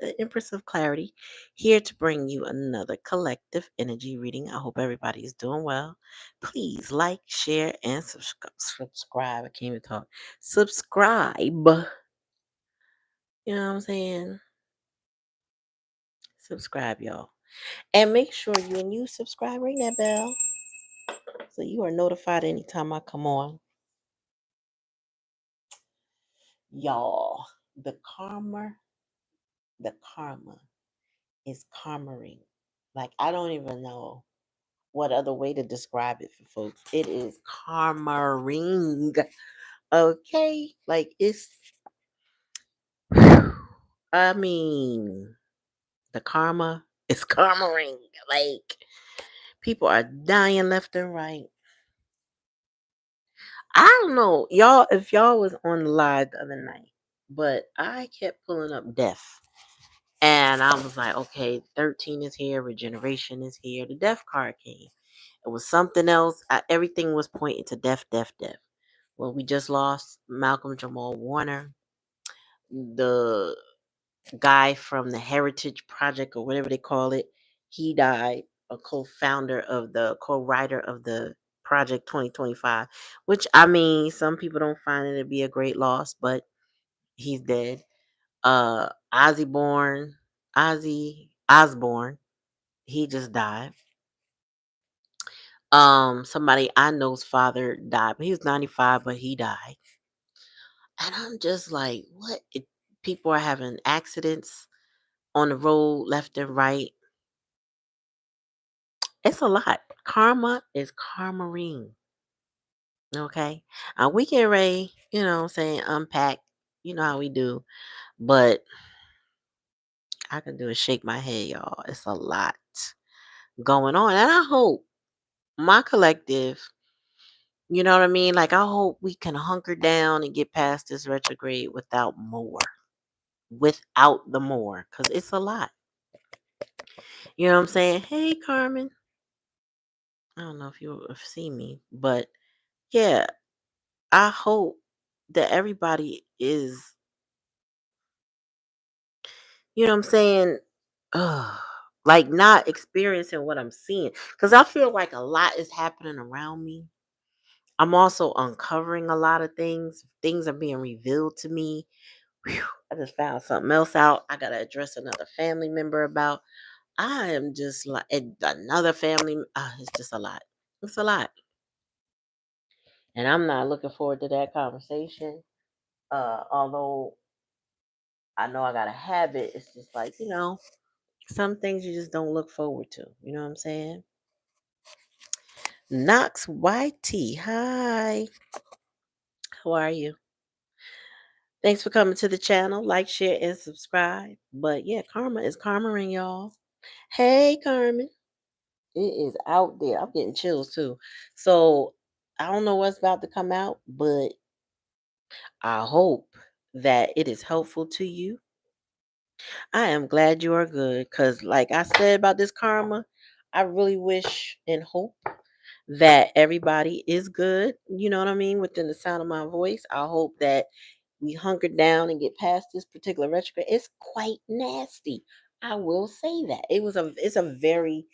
the Empress of Clarity, here to bring you another collective energy reading. I hope everybody is doing well. Please like, share, and subscribe. I can't even talk. Subscribe. You know what I'm saying? Subscribe, y'all. And make sure you subscribe, ring that bell so you are notified anytime I come on. Y'all, the karma is karmaring. Like, I don't even know what other way to describe it for folks. It is karmaring. Okay? Like, it's, I mean, the karma is karmaring. Like, people are dying left and right. I don't know, y'all, if y'all was on the live the other night, but I kept pulling up death. And I was like, okay, 13 is here, regeneration is here. The death card came. It was something else. Everything was pointing to death, death, death. Well, we just lost Malcolm Jamal Warner, the guy from the Heritage Project or whatever they call it. He died, a co-founder of the co-writer of the Project 2025, which, I mean, some people don't find it to be a great loss, but he's dead. Ozzy Osbourne, he just died. Somebody I know's father died, but he was 95, but he died. And I'm just like, what? People are having accidents on the road left and right. It's a lot. Karma is karmaring. Okay. We get ready, what I'm saying, unpack. You know how we do. But I can do is shake my head, y'all. It's a lot going on. And I hope my collective, you know what I mean? Like, I hope we can hunker down and get past this retrograde without more. Without the more. Because it's a lot. You know what I'm saying? Hey, Carmen. I don't know if you have seen me, but yeah, I hope that everybody is, you know what I'm saying, like not experiencing what I'm seeing. Because I feel like a lot is happening around me. I'm also uncovering a lot of things. Things are being revealed to me. Whew, I just found something else out. I got to address another family member about. I am just like another family. It's just a lot. It's a lot. And I'm not looking forward to that conversation. Although I know I gotta have it, it's just like, some things you just don't look forward to. You know what I'm saying? Knox YT, hi. How are you? Thanks for coming to the channel. Like, share, and subscribe. But yeah, karma is karmaing, y'all. Hey, Carmen. It is out there. I'm getting chills too. So I don't know what's about to come out, but I hope that it is helpful to you. I am glad you are good because, like I said about this karma, I really wish and hope that everybody is good. You know what I mean? Within the sound of my voice, I hope that we hunker down and get past this particular retrograde. It's quite nasty. I will say that it's a very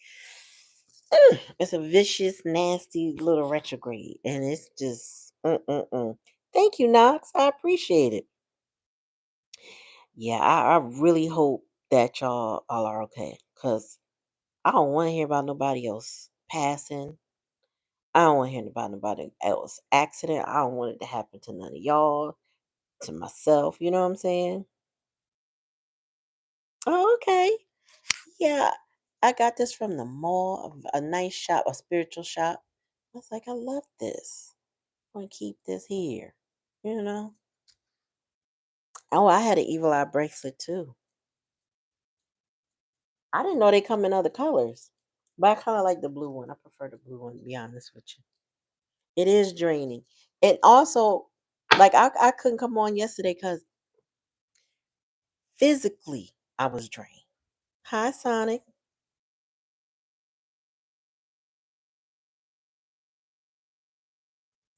it's a vicious, nasty little retrograde, and it's just Thank you, Knox. I appreciate it. Yeah, I really hope that y'all all are okay, cause I don't want to hear about nobody else passing. I don't want to hear about nobody else accident. I don't want it to happen to none of y'all, to myself. You know what I'm saying? Oh, okay. Yeah, I got this from the mall, a nice shop, a spiritual shop. I was like, I love this. I'm gonna keep this here. You know? Oh, I had an evil eye bracelet too. I didn't know they come in other colors. But I kind of like the blue one. I prefer the blue one, to be honest with you. It is draining. And also, like, I couldn't come on yesterday because physically I was drained. Hi, Sonic.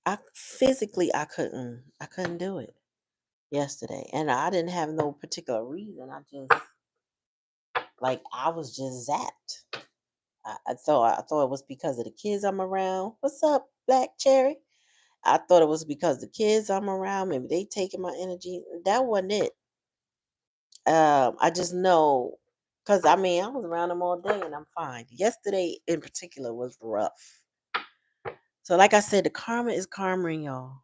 I couldn't do it yesterday. And I didn't have no particular reason. I just Like I was just zapped. I thought it was because of the kids I'm around. What's up, Black Cherry? I thought it was because the kids I'm around, maybe they taking my energy. That wasn't it. I just know because I mean I was around them all day and I'm fine. Yesterday in particular was rough. So like I said, the karma is karmaing y'all.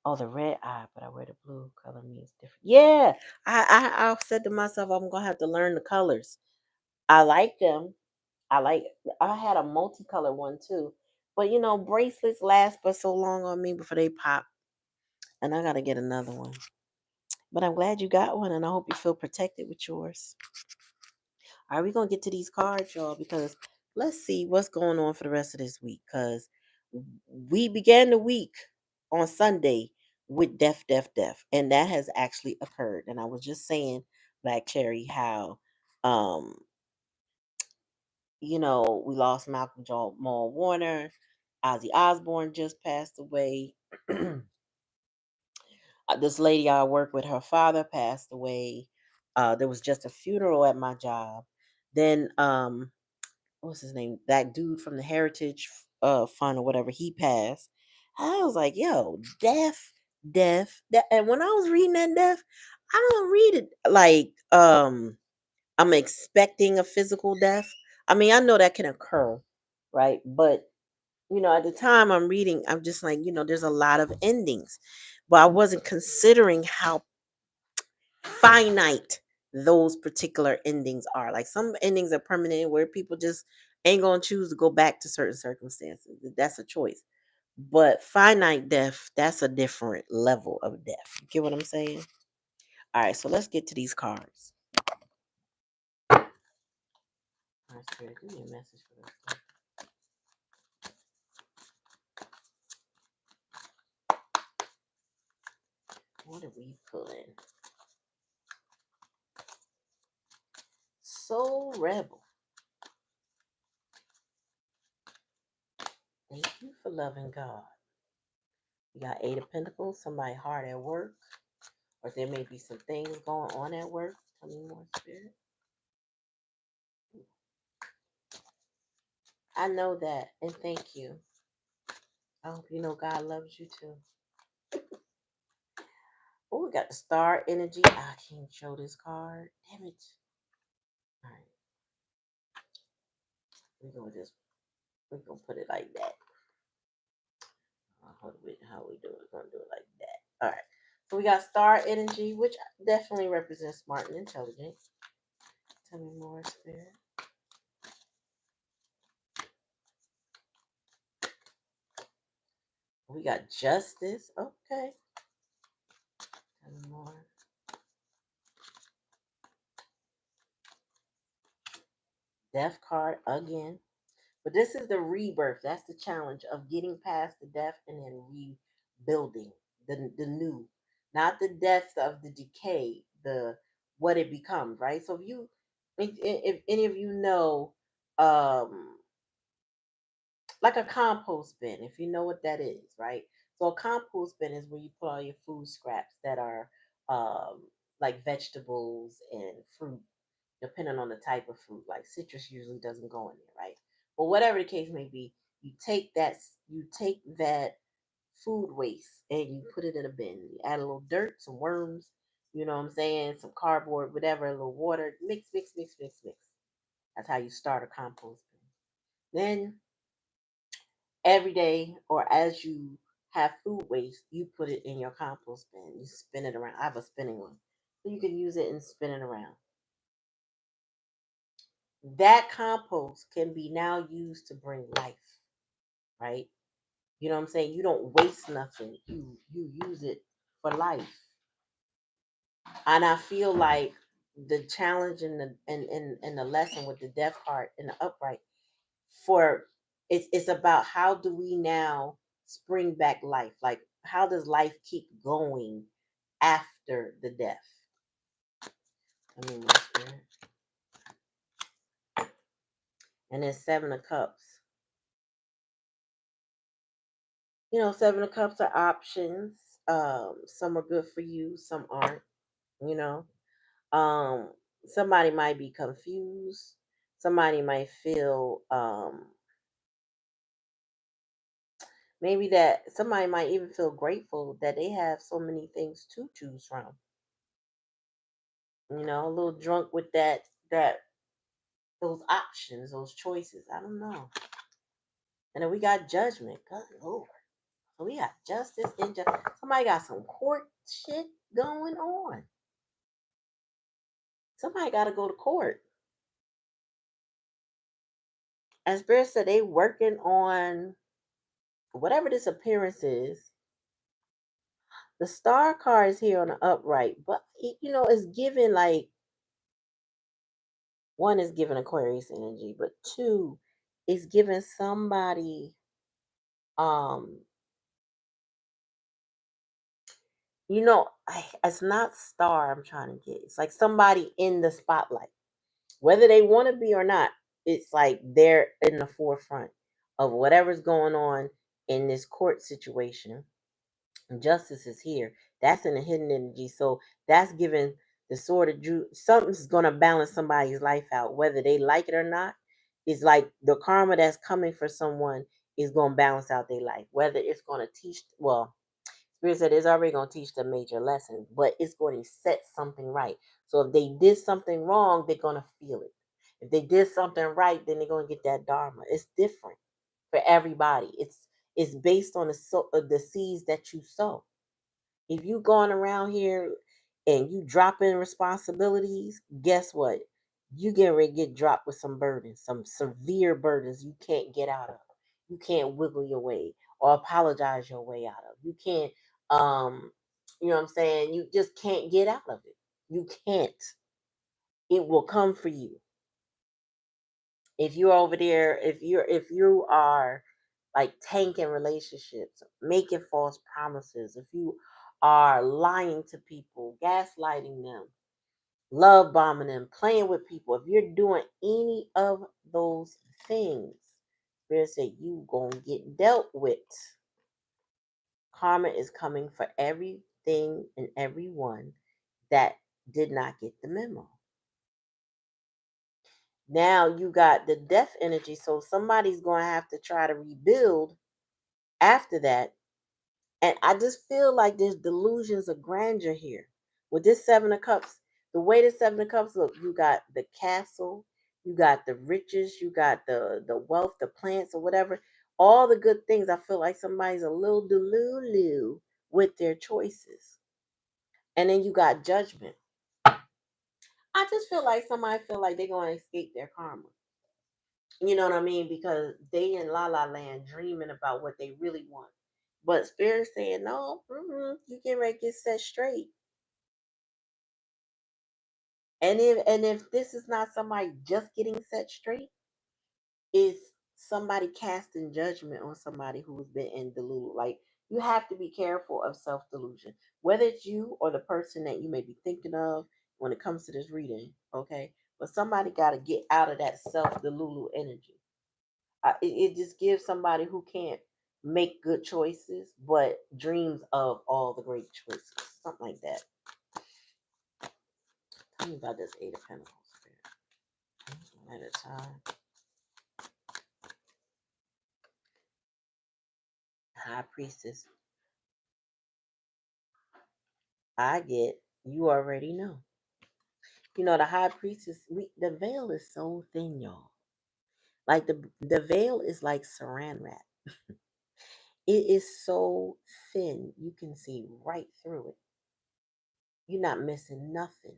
Oh, the red eye, but I wear the blue color means different. Yeah, I said to myself I'm gonna have to learn the colors. I like them. I like. I had a multicolor one too, but you know bracelets last but so long on me before they pop, and I gotta get another one. But I'm glad you got one, and I hope you feel protected with yours. All right, we're gonna get to these cards, y'all, because let's see what's going on for the rest of this week. Because we began the week on Sunday with death, and that has actually occurred. And I was just saying, Black Cherry, how um, we lost Malcolm Jamal Warner, Ozzy Osbourne just passed away. This lady I work with, her father passed away. There was just a funeral at my job. Then what's his name? That dude from the Heritage Fund or whatever, he passed. I was like, yo, death. And when I was reading that death, I don't read it like I'm expecting a physical death. I mean, I know that can occur, right? But at the time I'm reading, I'm just like, there's a lot of endings. But I wasn't considering how finite those particular endings are. Like some endings are permanent where people just ain't gonna choose to go back to certain circumstances. That's a choice. But finite death, that's a different level of death. You get what I'm saying? All right, so let's get to these cards. All right, Spirit, give me a message for this. What are we pulling? Soul Rebel. Thank you for loving God. You got Eight of Pentacles, somebody hard at work, or there may be some things going on at work. Tell me more, Spirit. I know that, and thank you. I hope you know God loves you too. Oh, we got the star energy. I can't show this card. Damn it. All right. We're gonna put it like that. How we do it? We're gonna do it like that. All right. So we got star energy, which definitely represents smart and intelligent. Tell me more, Spirit. We got justice. Okay. Tell me more. Death card again. But this is the rebirth. That's the challenge of getting past the death and then rebuilding the new, not the death of the decay, the what it becomes, right? So if any of you know, like a compost bin, if you know what that is, right? So a compost bin is where you put all your food scraps that are um, like vegetables and fruit, depending on the type of fruit. Like citrus usually doesn't go in there, right? But whatever the case may be, you take that food waste and you put it in a bin. You add a little dirt, some worms, you know what I'm saying, some cardboard, whatever, a little water, mix. That's how you start a compost bin. Then every day or as you have food waste, you put it in your compost bin. You spin it around. I have a spinning one. So you can use it and spin it around. That compost can be now used to bring life, right? You know what I'm saying? You don't waste nothing. You use it for life. And I feel like the challenge and the lesson with the death card and the upright for it's about how do we now spring back life? Like how does life keep going after the death? I mean, my spirit. And then Seven of Cups. Seven of Cups are options. Some are good for you, some aren't. You know, um, somebody might be confused. Somebody might feel maybe that somebody might even feel grateful that they have so many things to choose from. A little drunk with that those options, those choices. I don't know. And then we got judgment. Good Lord. So we got justice and somebody got some court shit going on. Somebody got to go to court. And Spirit said they working on whatever this appearance is. The star card is here on the upright, but it's given like one is given Aquarius energy, but two is giving somebody um it's not star I'm trying to get. It's like somebody in the spotlight. Whether they want to be or not, it's like they're in the forefront of whatever's going on in this court situation. Justice is here. That's in the hidden energy. So that's giving the sword of something's gonna balance somebody's life out, whether they like it or not. It's like the karma that's coming for someone is gonna balance out their life. Whether it's gonna teach Spirit said it's already gonna teach them major lessons, but it's going to set something right. So if they did something wrong, they're gonna feel it. If they did something right, then they're gonna get that dharma. It's different for everybody. It's based on the seeds that you sow. If you going around here and you dropping responsibilities, guess what? You get ready to get dropped with some burdens, some severe burdens you can't get out of. You can't wiggle your way or apologize your way out of. You can't, you know what I'm saying? You just can't get out of it. You can't. It will come for you. If you're over there, if you are like tanking relationships, making false promises, if you are lying to people, gaslighting them, love bombing them, playing with people, if you're doing any of those things, Spirit said you gonna get dealt with. Karma is coming for everything and everyone that did not get the memo. Now you got the death energy, so somebody's going to have to try to rebuild after that. And I just feel like there's delusions of grandeur here. With this Seven of Cups, the way the Seven of Cups look, you got the castle, you got the riches, you got the wealth, the plants, or whatever. All the good things. I feel like somebody's a little delulu with their choices. And then you got judgment. I just feel like somebody feel like they're going to escape their karma. You know what I mean? Because they in la la land dreaming about what they really want. But Spirit saying, no, you get ready to get set straight. And if this is not somebody just getting set straight, it's somebody casting judgment on somebody who's been in delusion. Like you have to be careful of self delusion, whether it's you or the person that you may be thinking of when it comes to this reading. Okay, but somebody got to get out of that self delulu energy. It just gives somebody who can't make good choices, but dreams of all the great choices, something like that. Tell me about this Eight of Pentacles. One at a time. High Priestess. I get. You already know. The High Priestess. The veil is so thin, y'all. Like the veil is like Saran wrap. It is so thin. You can see right through it. You're not missing nothing.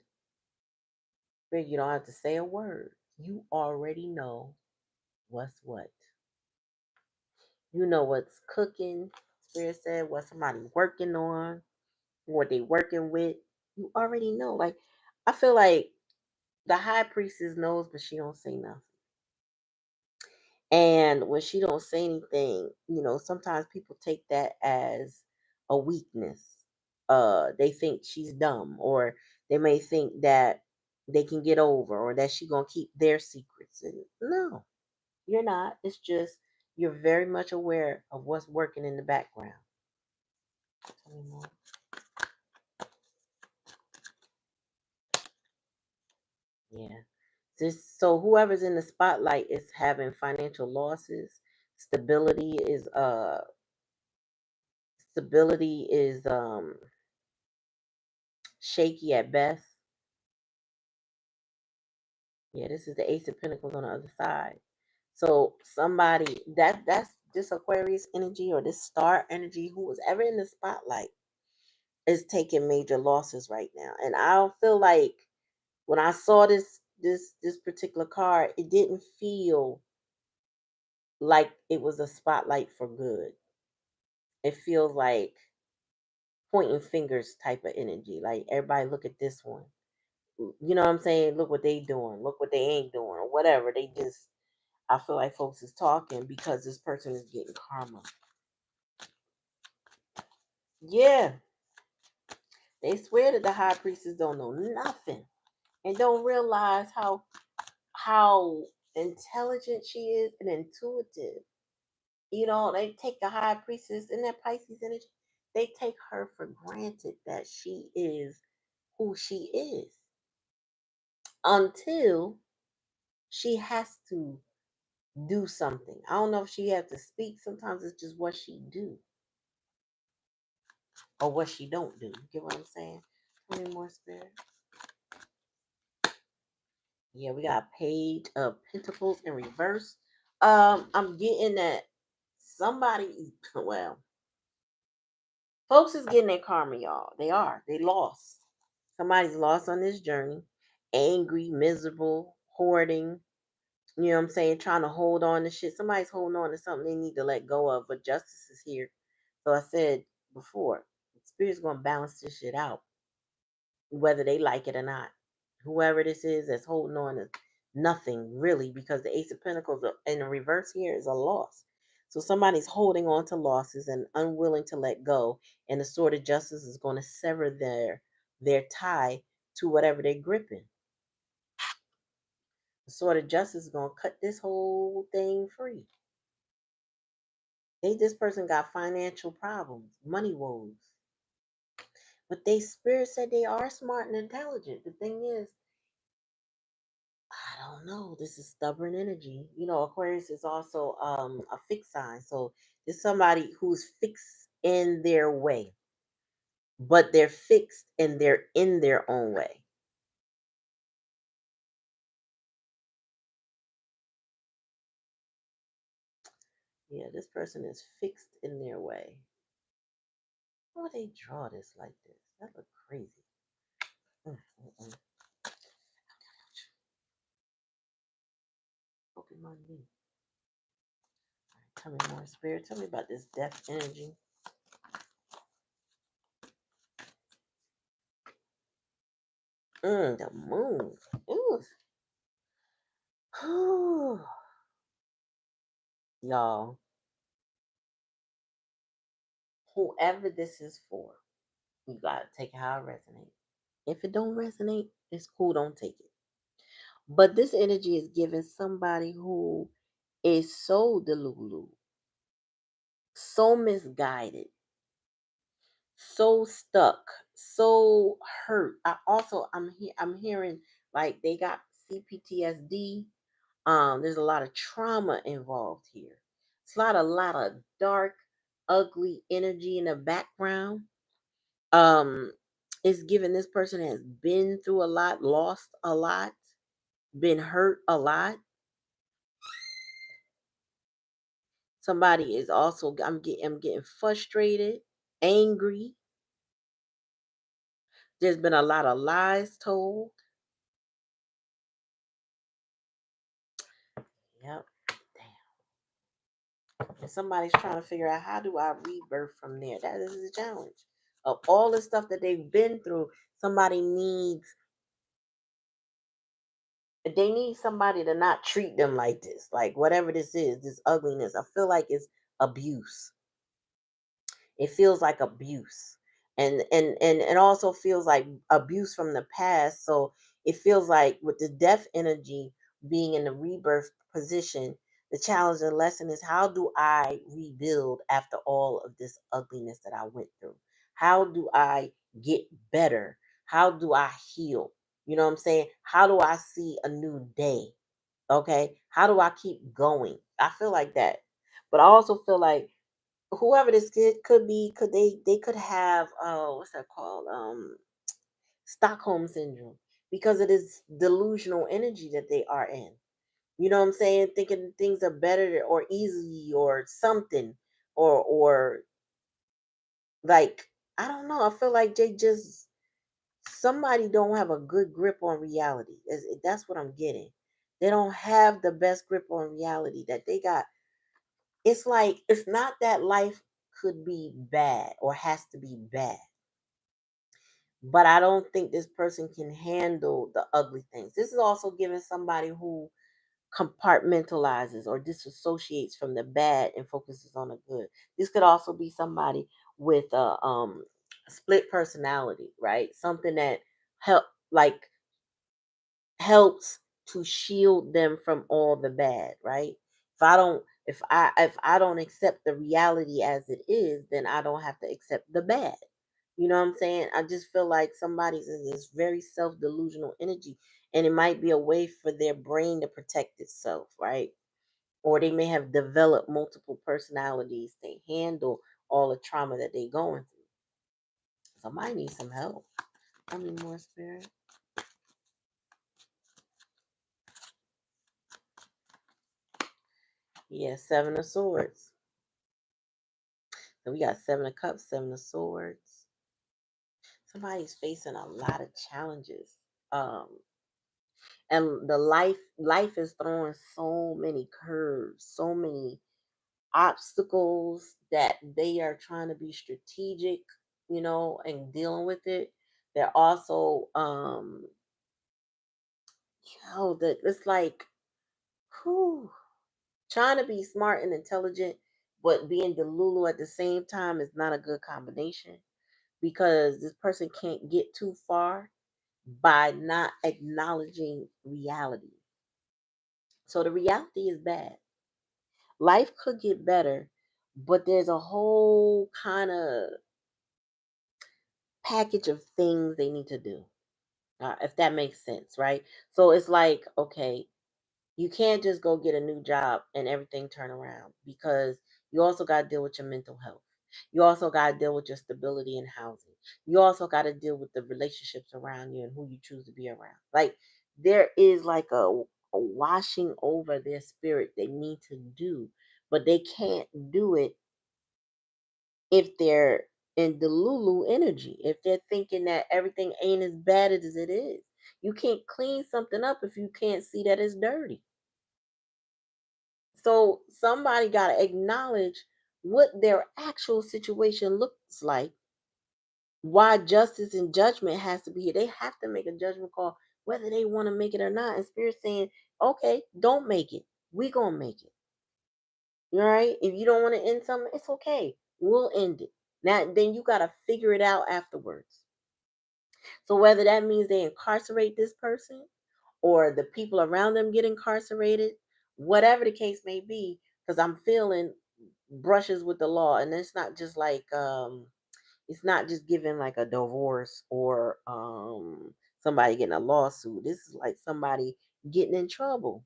You don't have to say a word. You already know what's what. You know what's cooking. Spirit said what somebody working on, what they working with. You already know. Like I feel like the high priestess knows, but she don't say nothing. And when she don't say anything, sometimes people take that as a weakness. They think she's dumb, or they may think that they can get over, or that she gonna keep their secrets. And no, you're not. It's just you're very much aware of what's working in the background. Tell me more. Yeah. So whoever's in the spotlight is having financial losses. Stability is shaky at best. Yeah, this is the Ace of Pentacles on the other side. So somebody that's this Aquarius energy or this star energy, who was ever in the spotlight, is taking major losses right now. And I don't feel like when I saw this particular card, it didn't feel like it was a spotlight for good. It feels like pointing fingers type of energy. Like, everybody look at this one. You know what I'm saying? Look what they doing. Look what they ain't doing, or whatever. They just, I feel like folks is talking because this person is getting karma. Yeah. They swear that the high priestess don't know nothing and don't realize how intelligent she is and intuitive. You know, they take the high priestess in that Pisces energy. They take her for granted that she is who she is until she has to do something. I don't know if she has to speak. Sometimes it's just what she do or what she don't do. You get what I'm saying? 20 more spirit. Yeah, we got Page of Pentacles in reverse. I'm getting that somebody, well, folks is getting their karma, y'all. They are. They lost. Somebody's lost on this journey. Angry, miserable, hoarding. You know what I'm saying? Trying to hold on to shit. Somebody's holding on to something they need to let go of, but justice is here. So I said before, Spirit's going to balance this shit out, whether they like it or not. Whoever this is that's holding on to nothing, really, because the Ace of Pentacles in the reverse here is a loss. So somebody's holding on to losses and unwilling to let go, and the Sword of Justice is going to sever their tie to whatever they're gripping. The Sword of Justice is going to cut this whole thing free. This person got financial problems, money woes. But they spirit said they are smart and intelligent. The thing is, I don't know. This is stubborn energy. You know, Aquarius is also a fixed sign. So there's somebody who's fixed in their way. But they're fixed and they're in their own way. Yeah, this person is fixed in their way. Why would they draw this like this? That look crazy. Open my knee. Tell me more, spirit. Tell me about this death energy. The moon. Ooh. Y'all, whoever this is for, you gotta take it how it resonates. If it don't resonate, it's cool, don't take it. But this energy is giving somebody who is so delulu, so misguided, so stuck, so hurt. I'm hearing like they got CPTSD. There's a lot of trauma involved here. It's a lot of dark, ugly energy in the background. Um, it's given this person has been through a lot, lost a lot, been hurt a lot. Somebody is also I'm getting frustrated, angry. There's been a lot of lies told. Yep. And somebody's trying to figure out, how do I rebirth from there? That is a challenge. Of all the stuff that they've been through, somebody needs they need somebody to not treat them like this. Like, whatever this is, this ugliness. I feel like it's abuse. It feels like abuse. And it also feels like abuse from the past. So it feels like with the death energy being in the rebirth position, the challenge and lesson is, how do I rebuild after all of this ugliness that I went through? How do I get better? How do I heal? You know what I'm saying? How do I see a new day? Okay. How do I keep going? I feel like that. But I also feel like whoever this kid could be, they could have what's that called? Stockholm syndrome, because it is delusional energy that they are in. You know what I'm saying? Thinking things are better or easy or something, or like, I don't know. I feel like they just, somebody don't have a good grip on reality. That's what I'm getting. They don't have the best grip on reality that they got. It's like, it's not that life could be bad or has to be bad, but I don't think this person can handle the ugly things. This is also giving somebody who compartmentalizes or disassociates from the bad and focuses on the good. This could also be somebody with a split personality, right? Something that help like helps to shield them from all the bad, right? If I don't accept the reality as it is, then I don't have to accept the bad. You know what I'm saying? I just feel like somebody's in this very self-delusional energy, and it might be a way for their brain to protect itself, right? Or they may have developed multiple personalities. They handle all the trauma that they're going through. Somebody needs some help. I need more spirit. Yeah, Seven of Swords. So we got Seven of Cups, Seven of Swords. Somebody's facing a lot of challenges. Um, and the life is throwing so many curves, so many obstacles that they are trying to be strategic, and dealing with it. They're also that it's like, whew, trying to be smart and intelligent, but being delulu at the same time is not a good combination, because this person can't get too far by not acknowledging reality. So the reality is bad. Life could get better, but there's a whole kind of package of things they need to do. If that makes sense, right? So it's like, okay, you can't just go get a new job and everything turn around, because you also got to deal with your mental health. You also got to deal with your stability in housing. You also got to deal with the relationships around you and who you choose to be around. Like, there is like a washing over their spirit they need to do, but they can't do it if they're in the Lulu energy, if they're thinking that everything ain't as bad as it is. You can't clean something up if you can't see that it's dirty. So somebody got to acknowledge what their actual situation looks like, why justice and judgment has to be here. They have to make a judgment call whether they want to make it or not. And Spirit saying, okay, don't make it. We gonna make it. All right. If you don't want to end something, it's okay. We'll end it. Now then you gotta figure it out afterwards. So whether that means they incarcerate this person or the people around them get incarcerated, whatever the case may be, because I'm feeling brushes with the law, and it's not just like it's not just giving like a divorce or somebody getting a lawsuit. This is like somebody getting in trouble,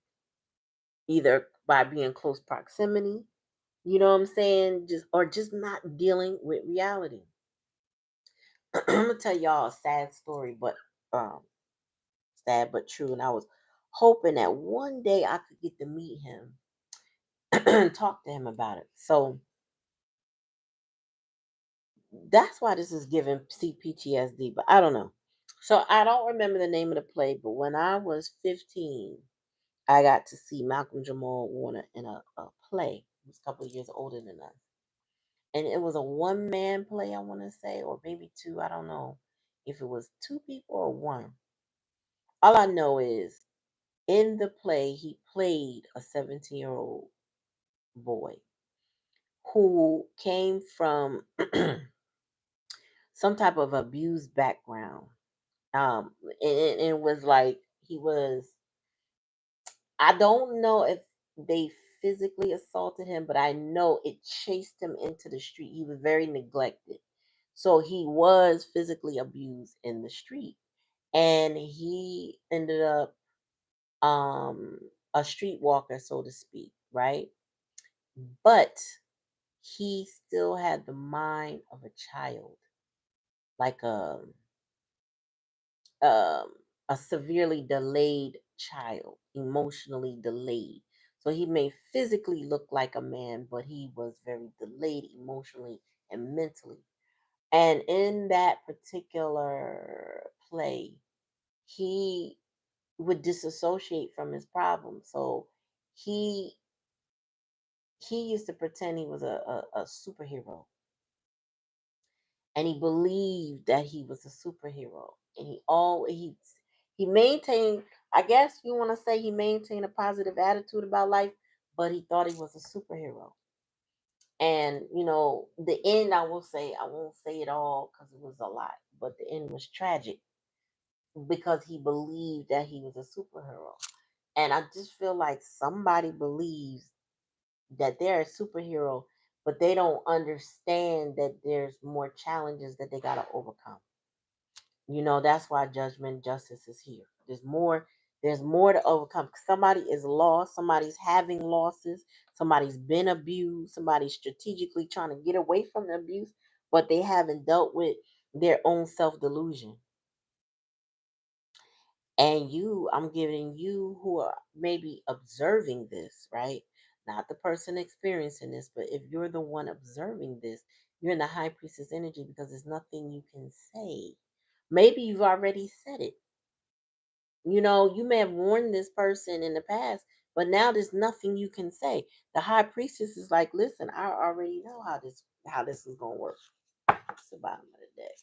either by being close proximity, you know what I'm saying, just not dealing with reality. I'm gonna tell y'all a sad story, but um sad but true. And I was hoping that one day I could get to meet him and talk to him about it. So that's why this is giving CPTSD, but I don't know. So I don't remember the name of the play, but when I was 15, I got to see Malcolm Jamal Warner in a play. He was a couple of years older than us. And it was a one man play, I want to say, or maybe two. I don't know if it was two people or one. All I know is in the play, he played a 17-year-old boy who came from some type of abused background. And it was like he was, I don't know if they physically assaulted him, but I know it chased him into the street. He was very neglected. So he was physically abused in the street. and he ended up a streetwalker, so to speak, right? But he still had the mind of a child, like um, a severely delayed child, emotionally delayed. So he may physically look like a man, but he was very delayed emotionally and mentally. And in that particular play, he would disassociate from his problem. So he he used to pretend he was a superhero, and he believed that he was a superhero, and he maintained, I guess you want to say, he maintained a positive attitude about life, but he thought he was a superhero. And the end, I will say, I won't say it all because it was a lot, but the end was tragic because he believed that he was a superhero. And I just feel like somebody believes that they're a superhero, but they don't understand that there's more challenges that they got to overcome. That's why judgment justice is here. There's more to overcome. Somebody is lost, somebody's having losses, somebody's been abused, somebody's strategically trying to get away from the abuse, but they haven't dealt with their own self-delusion. And I'm giving you, who are maybe observing this, right? Not the person experiencing this, but if you're the one observing this, you're in the high priestess energy, because there's nothing you can say. Maybe you've already said it. You may have warned this person in the past, but now there's nothing you can say. The high priestess is like, listen, I already know how this is gonna work. It's the bottom of the deck.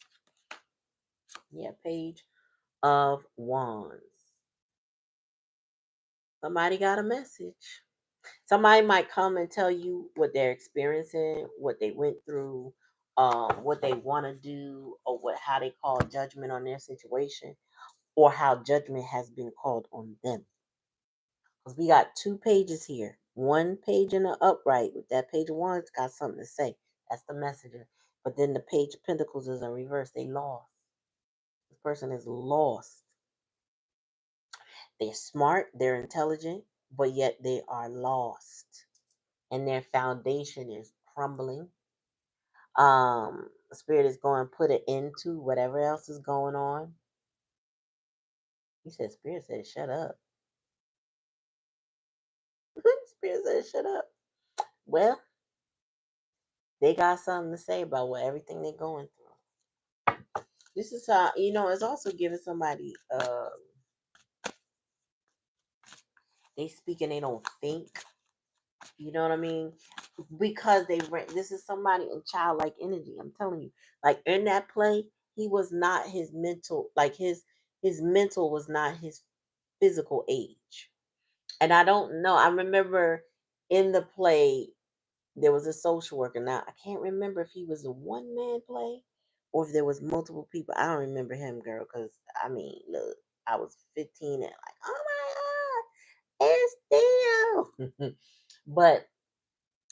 Yeah, Page of Wands. Somebody got a message. Somebody might come and tell you what they're experiencing, what they went through, what they want to do, or how they call judgment on their situation, or how judgment has been called on them. Because we got two pages here. One page in the upright with that page of wands got something to say. That's the messenger. But then the page of pentacles is in reverse. They lost. This person is lost. They're smart, they're intelligent, but yet they are lost. And their foundation is crumbling. Spirit is going to put it into whatever else is going on. You said Spirit said shut up. Spirit said shut up. Well, they got something to say about everything they're going through. This is how, it's also giving somebody, they speak and they don't think. You know what I mean? Because this is somebody in childlike energy. I'm telling you, like in that play, he was not his mental, like his mental was not his physical age. And I don't know. I remember in the play there was a social worker. Now I can't remember if he was a one man play or if there was multiple people. I don't remember him, girl, because I mean, look, I was 15 and like, oh my god, it's Theo. But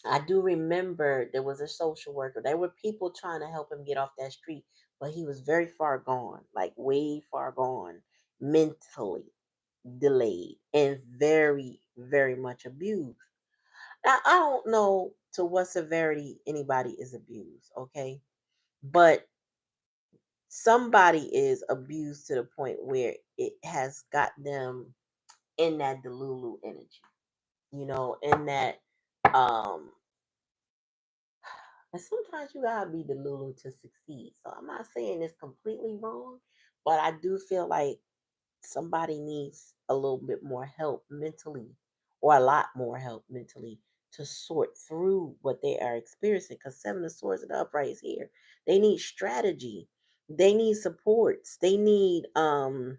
I do remember there was a social worker. There were people trying to help him get off that street, but he was very far gone, like way far gone, mentally delayed and very, very much abused. Now, I don't know to what severity anybody is abused, okay? But somebody is abused to the point where it has got them in that Delulu energy, in that um and sometimes you gotta be the Lulu to succeed. So I'm not saying it's completely wrong, but I do feel like somebody needs a little bit more help mentally, or a lot more help mentally, to sort through what they are experiencing. Because Seven of Swords and the Upright is here. They need strategy. They need supports. They need a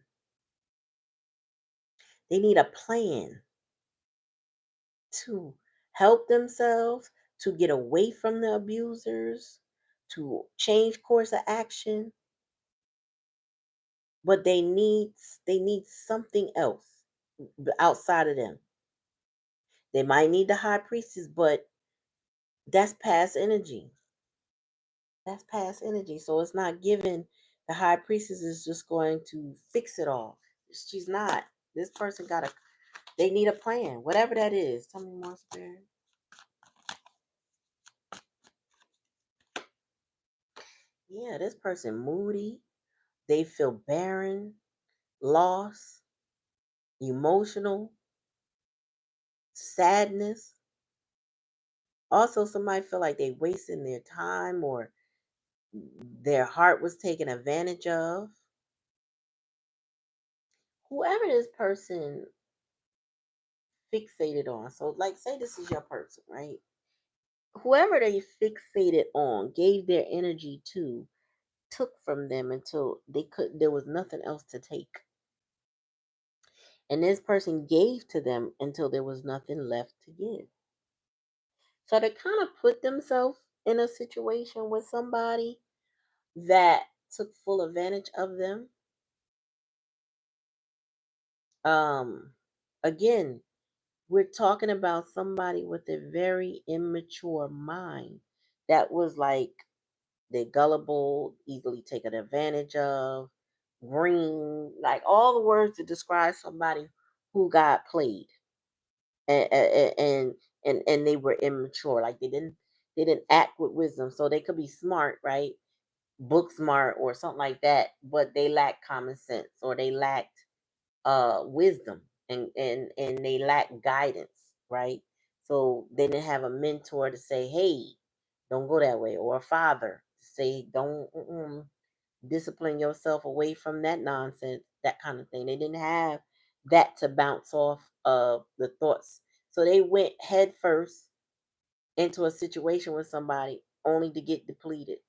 plan to help themselves, to get away from the abusers, to change course of action, but they need something else outside of them. They might need the high priestess, but that's past energy. That's past energy. So it's not giving The high priestess is just going to fix it all. She's not. This person got a, they need a plan, whatever that is. Tell me more, Spirit. Yeah, this person moody. They feel barren, lost, emotional, sadness. Also, somebody feel like they wasting their time or their heart was taken advantage of. Whoever this person fixated on. So, like, say this is your person, right? Whoever they fixated on, gave their energy to, took from them until they could. There was nothing else to take, and this person gave to them until there was nothing left to give. So they kind of put themselves in a situation with somebody that took full advantage of them. Um, again, we're talking about somebody with a very immature mind that was like they're gullible, easily taken advantage of, green, like all the words to describe somebody who got played and and they were immature. Like they didn't act with wisdom. So they could be smart, right? Book smart or something like that, but they lacked common sense or they lacked wisdom and they lack guidance, right? So they didn't have a mentor to say, hey, don't go that way, or a father to say, don't discipline yourself away from that nonsense, that kind of thing. They didn't have that to bounce off of the thoughts. So they went head first into a situation with somebody only to get depleted.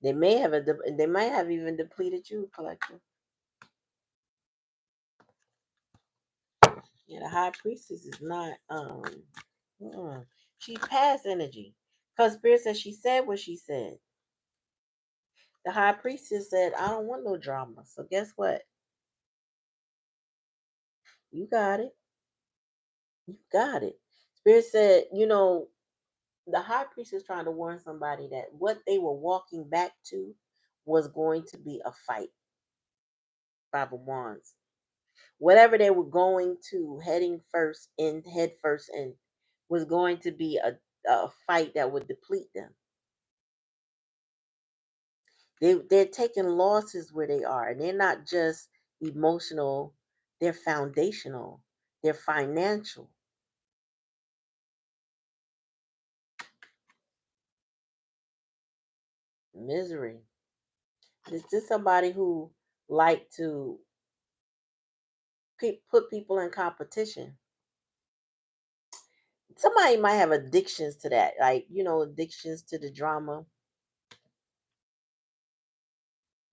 They might have even depleted you, collective. Yeah, the high priestess is not she's past energy. Because Spirit says she said what she said. The high priestess said, I don't want no drama. So guess what? You got it. You got it. Spirit said, the high priest is trying to warn somebody that what they were walking back to was going to be a fight. Five of Wands. Whatever they were going to, head first in, was going to be a fight that would deplete them. They're taking losses where they are, and they're not just emotional, they're foundational, they're financial. Misery. Is this somebody who like to put people in competition? Somebody might have addictions to that, like addictions to the drama.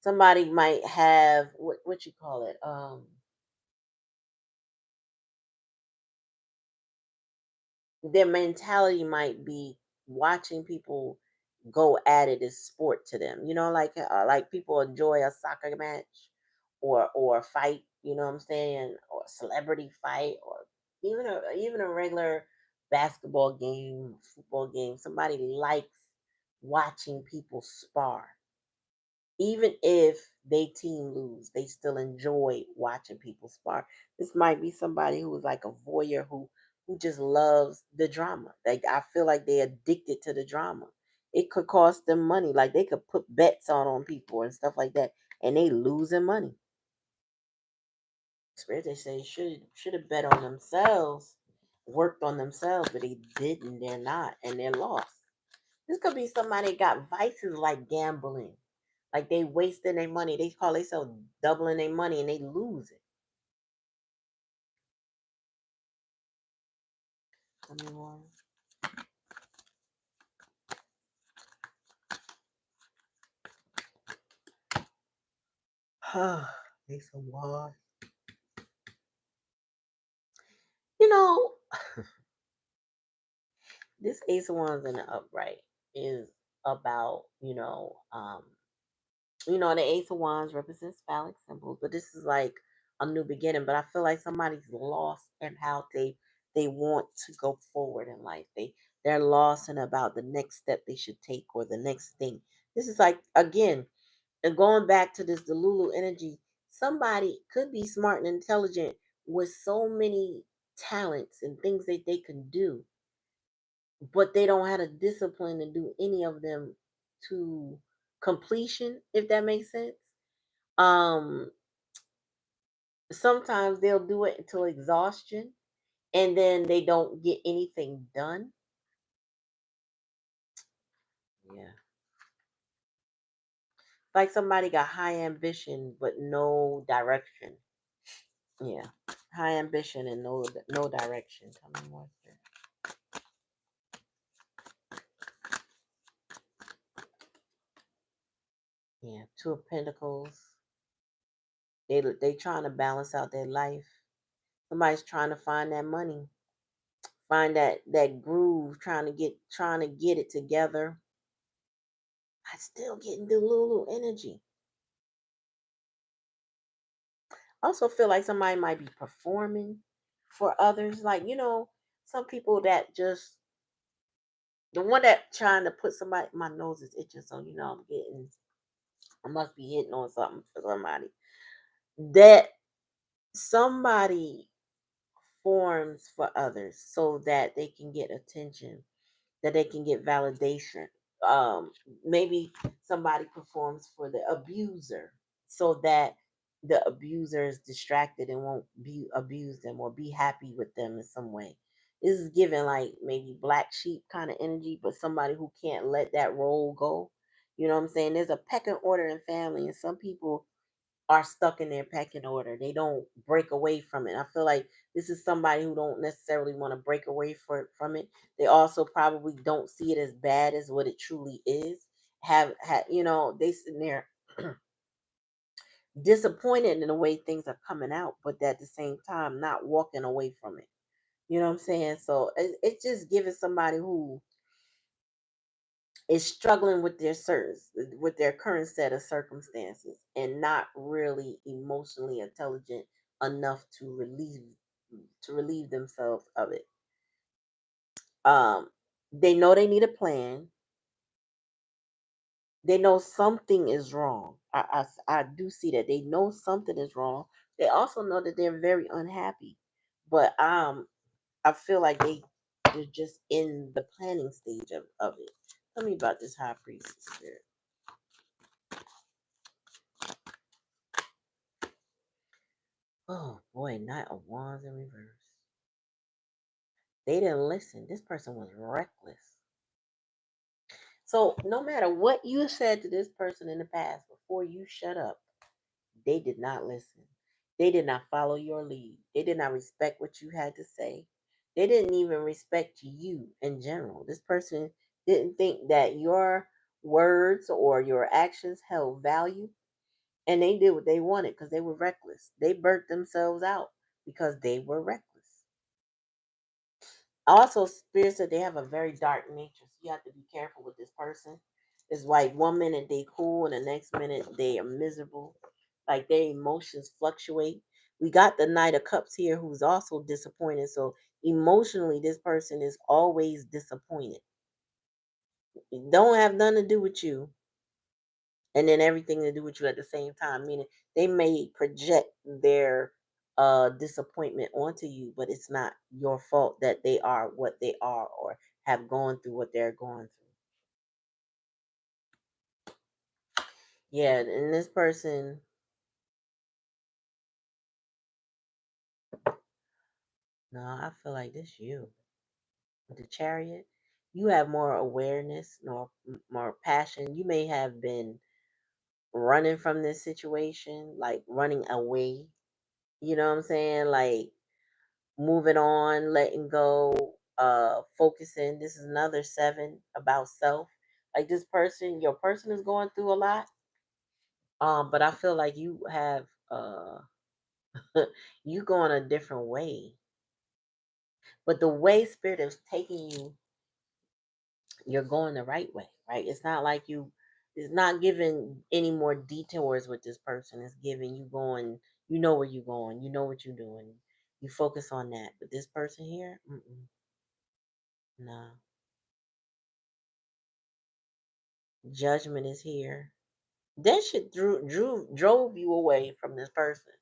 Somebody might have what you call it, their mentality might be watching people go at it as sport to them. Like people enjoy a soccer match or a fight. You know what I'm saying? Or a celebrity fight, or even a regular basketball game, football game. Somebody likes watching people spar. Even if they team lose, they still enjoy watching people spar. This might be somebody who is like a voyeur who just loves the drama. Like I feel like they're addicted to the drama. It could cost them money. Like they could put bets on people and stuff like that, and they losing money. Spirit they say should have bet on themselves, worked on themselves, but they didn't. They're not, and they're lost. This could be somebody got vices like gambling. Like they wasting their money. They call themselves doubling their money and they lose it. Tell me more. Ace of Wands. You know, this Ace of Wands in the upright is about, the Ace of Wands represents phallic symbols, but this is like a new beginning. But I feel like somebody's lost in how they want to go forward in life. They're lost in about the next step they should take or the next thing. This is like again, And going back to this Delulu energy, somebody could be smart and intelligent with so many talents and things that they can do, but they don't have the discipline to do any of them to completion, if that makes sense. Um, Sometimes they'll do it until exhaustion and then they don't get anything done. Yeah. Like somebody got high ambition but no direction. Yeah. High ambition and no direction. Tell me more. Yeah. Two of Pentacles. They trying to balance out their life. Somebody's trying to find that money. Find that groove, trying to get it together. I still getting the Lulu energy. Also feel like somebody might be performing for others. Like, some people that just the one that trying to put somebody, my nose is itching, so I must be hitting on something for somebody. That somebody forms for others so that they can get attention, that they can get validation. Um, Maybe somebody performs for the abuser so that the abuser is distracted and won't be abuse them or be happy with them in some way. This is giving like maybe black sheep kind of energy, but somebody who can't let that role go. You know what I'm saying? There's a pecking order in family, and some people are stuck in their pecking order. They don't break away from it. I feel like this is somebody who don't necessarily want to break away from it. They also probably don't see it as bad as what it truly is. They sitting there disappointed in the way things are coming out, but at the same time not walking away from it. You know what I'm saying? So it's just giving somebody who is struggling with their current set of circumstances and not really emotionally intelligent enough to relieve themselves of it. They know they need a plan. They know something is wrong. I do see that they know something is wrong. They also know that they're very unhappy, but I feel like they're just in the planning stage of it. Tell me about this high priestess spirit. Oh boy, Knight of Wands in reverse. They didn't listen. This person was reckless. So no matter what you said to this person in the past before you shut up, they did not listen. They did not follow your lead. They did not respect what you had to say. They didn't even respect you in general. This person didn't think that your words or your actions held value, and they did what they wanted because they were reckless. They burnt themselves out because they were reckless. Also, spirits that they have a very dark nature, so you have to be careful with this person. It's like one minute they cool and the next minute they are miserable. Like their emotions fluctuate. We got the Knight of Cups here, who's also disappointed. So emotionally, this person is always disappointed. It don't have nothing to do with you, and then everything to do with you at the same time. Meaning they may project their disappointment onto you, but it's not your fault that they are what they are or have gone through what they're going through. Yeah, and this person, no, I feel like this you with the Chariot. You have more awareness, more passion. You may have been running from this situation, like running away. You know what I'm saying? Like moving on, letting go, focusing. This is another seven about self. Like this person, your person is going through a lot. But I feel like you have you going a different way. But the way spirit is taking you, you're going the right way, right? It's not like it's not giving any more detours with this person. It's giving you going, you know where you're going, you know what you're doing. You focus on that. But this person here, no. Judgment is here. That shit drove you away from this person.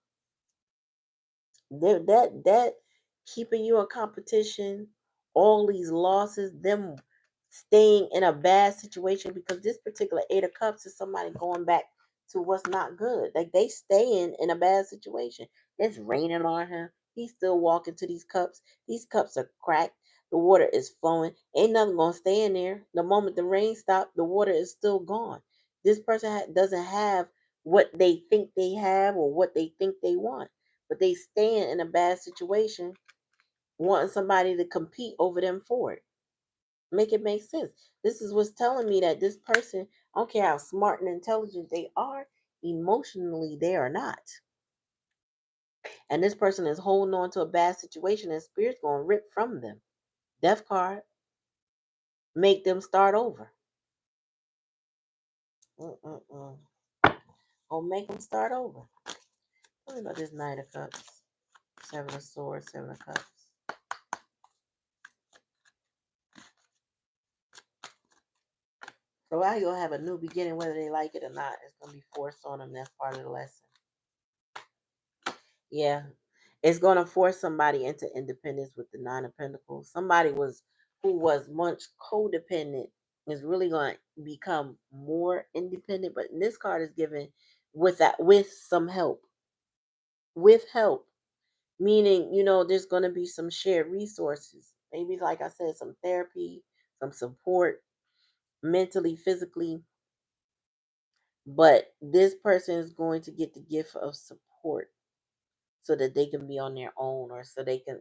That keeping you in competition, all these losses, them staying in a bad situation, because this particular Eight of Cups is somebody going back to what's not good. Like they staying in a bad situation. It's raining on him. He's still walking to these cups. These cups are cracked. The water is flowing. Ain't nothing gonna stay in there. The moment the rain stops, the water is still gone. This person doesn't have what they think they have or what they think they want, but they stand in a bad situation, wanting somebody to compete over them for it. Make it make sense. This is what's telling me that this person, I don't care how smart and intelligent they are, emotionally they are not. And this person is holding on to a bad situation, and spirit's going to rip from them. Death card, make them start over. Mm-mm-mm. Or make them start over. Tell me about this Knight of Cups, Seven of Swords, Seven of Cups. So while you'll have a new beginning, whether they like it or not, it's going to be forced on them. That's part of the lesson. Yeah. It's going to force somebody into independence with the Nine of Pentacles. Somebody who was once codependent is really going to become more independent. But this card is given with some help. With help. Meaning, there's going to be some shared resources. Maybe, like I said, some therapy, some support, mentally, physically. But this person is going to get the gift of support so that they can be on their own, or so they can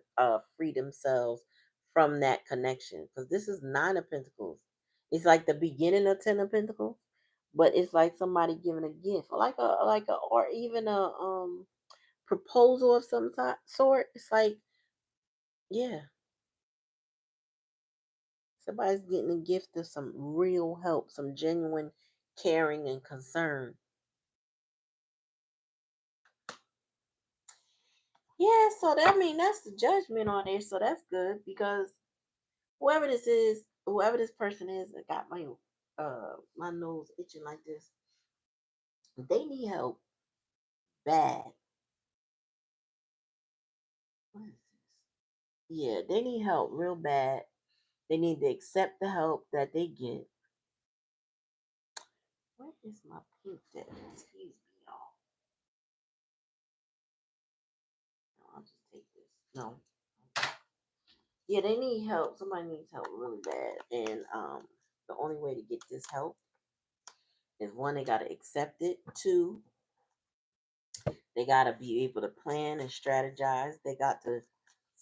free themselves from that connection. Because this is Nine of Pentacles. It's like the beginning of Ten of Pentacles, but it's like somebody giving a gift, or even a proposal of some sort. It's like, yeah, somebody's getting a gift of some real help, some genuine caring and concern. Yeah, so that, I mean, that's the judgment on there, so that's good, because whoever this person is that got my nose itching like this, they need help bad. What is this? Yeah, they need help real bad. They need to accept the help that they get. Where is my pink that? Excuse me, y'all. No, I'll just take this. No. Yeah, they need help. Somebody needs help really bad. And the only way to get this help is, one, they gotta accept it. Two, they got to be able to plan and strategize. They got to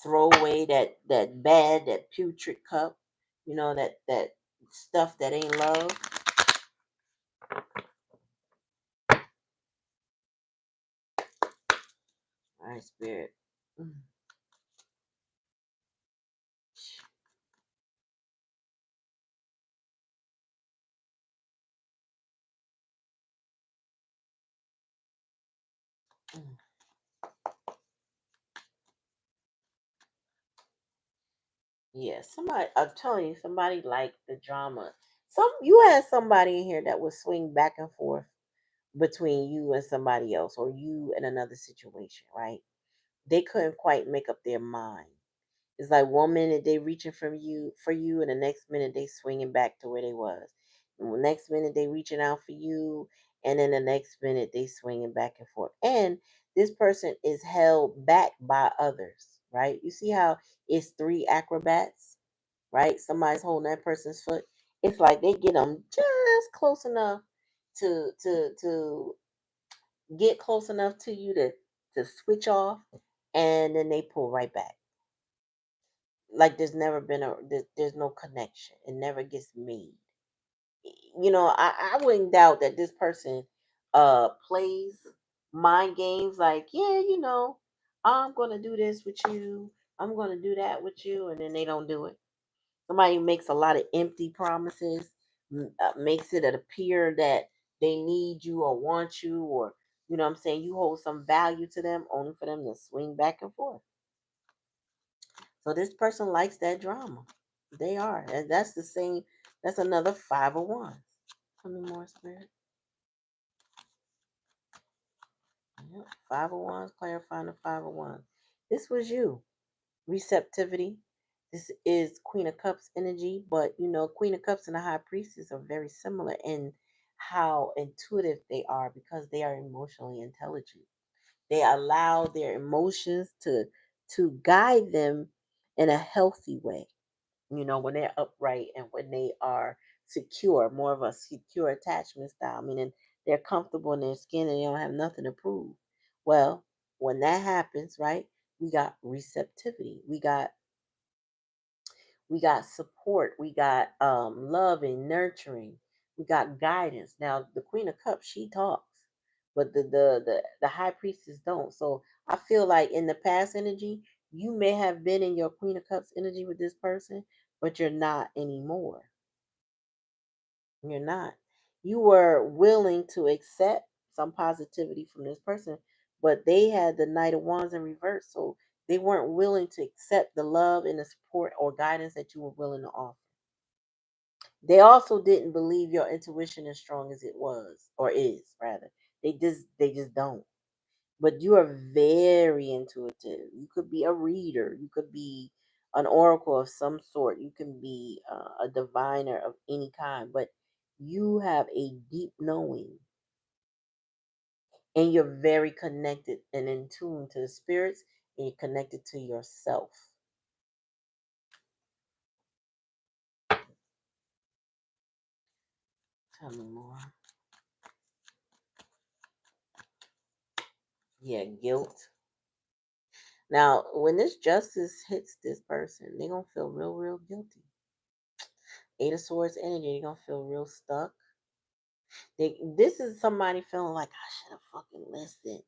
throw away that putrid cup, that stuff that ain't love. All right, spirit. Mm. Mm. Yeah, somebody. I'm telling you, somebody liked the drama. You had somebody in here that would swing back and forth between you and somebody else, or you and another situation, right? They couldn't quite make up their mind. It's like one minute they reaching for you, and the next minute they swinging back to where they was. And the next minute they reaching out for you, and then the next minute they swinging back and forth. And this person is held back by others, right? You see how it's three acrobats, right? Somebody's holding that person's foot. It's like they get them just close enough to get close enough to you to switch off, and then they pull right back. Like there's never been there's no connection. It never gets made. I wouldn't doubt that this person plays mind games, like, yeah, I'm gonna do this with you, I'm gonna do that with you, and then they don't do it. Somebody makes a lot of empty promises, makes it appear that they need you or want you, or what I'm saying, you hold some value to them, only for them to swing back and forth. So this person likes that drama. They are. And that's the same. That's another Five of Wands. Tell me more, Spirit. Yep. 501s, clarifying the 501. This was you. Receptivity. This is Queen of Cups energy, but Queen of Cups and the High Priestess are very similar in how intuitive they are because they are emotionally intelligent. They allow their emotions to guide them in a healthy way. When they're upright and when they are secure, more of a secure attachment style, meaning they're comfortable in their skin and they don't have nothing to prove. Well, when that happens, right, we got receptivity. We got support. We got love and nurturing. We got guidance. Now, the Queen of Cups, she talks, but the High Priestess don't. So I feel like in the past energy, you may have been in your Queen of Cups energy with this person, but you're not anymore. You're not. You were willing to accept some positivity from this person, but they had the Knight of Wands in reverse, so they weren't willing to accept the love and the support or guidance that you were willing to offer. They also didn't believe your intuition as strong as it was or is rather. They just don't. But you are very intuitive. You could be a reader. You could be an oracle of some sort. You can be a diviner of any kind. But you have a deep knowing, and you're very connected and in tune to the spirits, and you're connected to yourself. Tell me more. Yeah, guilt. Now, when this justice hits this person, they're gonna feel real, real guilty. Eight of Swords energy, they're gonna feel real stuck. This is somebody feeling like I should have fucking listened.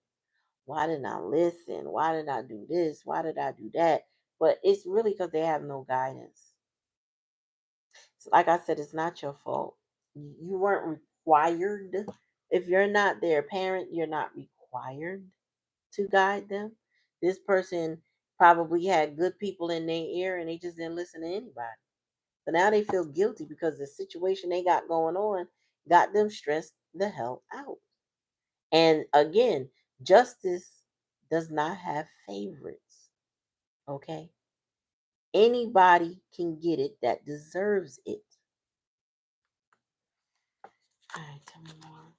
Why didn't I listen? Why did I do this? Why did I do that? But it's really because they have no guidance. So like I said, it's not your fault. You weren't required. If you're not their parent, you're not required to guide them. This person probably had good people in their ear and they just didn't listen to anybody. So now they feel guilty because the situation they got going on got them stressed the hell out. And again, justice does not have favorites. Okay? Anybody can get it that deserves it. All right, tell me more.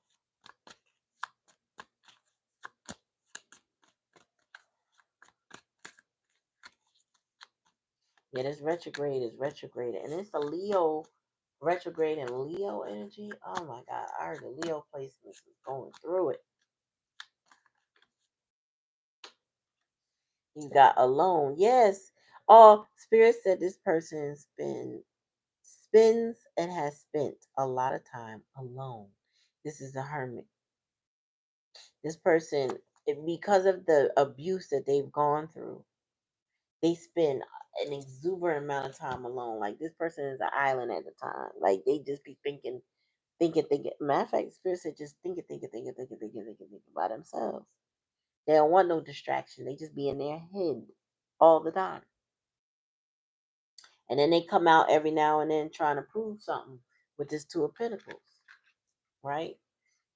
Yeah, this retrograde is retrograde. And it's a Leo retrograde and Leo energy. Oh my God. I heard the Leo placements is going through it. You got alone. Yes. Oh, Spirit said this person spends and has spent a lot of time alone. This is the hermit. This person, because of the abuse that they've gone through, they spend an exuberant amount of time alone. Like this person is an island at the time. Like they just be thinking. Matter of fact, Spirit said just thinking by themselves. They don't want no distraction. They just be in their head all the time. And then they come out every now and then trying to prove something with this Two of Pentacles, right?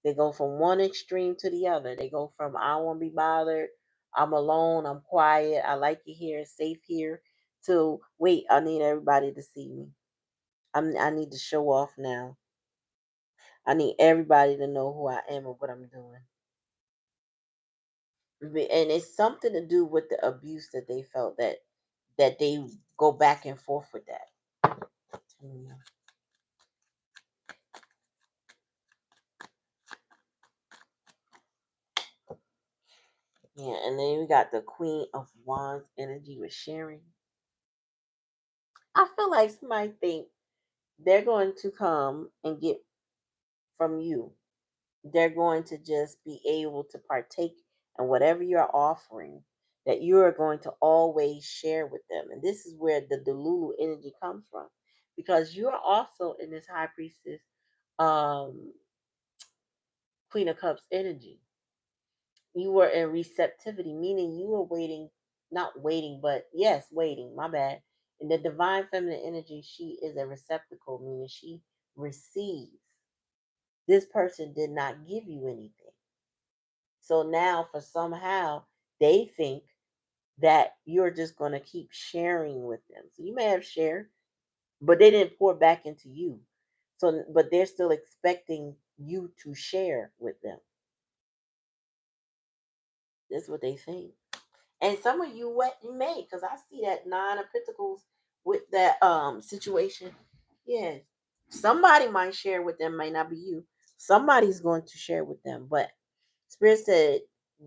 They go from one extreme to the other. They go from I don't want to be bothered, I'm alone, I'm quiet, I like it here, it's safe here, to wait, I need everybody to see me. I need to show off now. I need everybody to know who I am and what I'm doing. And it's something to do with the abuse that they felt that they go back and forth with that. Yeah, and then we got the Queen of Wands energy with sharing. I feel like somebody think they're going to come and get from you. They're going to just be able to partake in whatever you're offering, that you are going to always share with them. And this is where the Delulu energy comes from. Because you're also in this High Priestess, um, Queen of Cups energy. You were in receptivity, meaning you were waiting, not waiting, but yes, waiting, my bad. In the divine feminine energy, she is a receptacle, meaning she receives. This person did not give you anything. So now, for somehow, they think that you're just going to keep sharing with them. So you may have shared, but they didn't pour back into you. So, but they're still expecting you to share with them. That's what they think. And some of you what you made, because I see that nine of pentacles with that situation. Yeah. Somebody might share with them, might not be you. Somebody's going to share with them. But Spirit said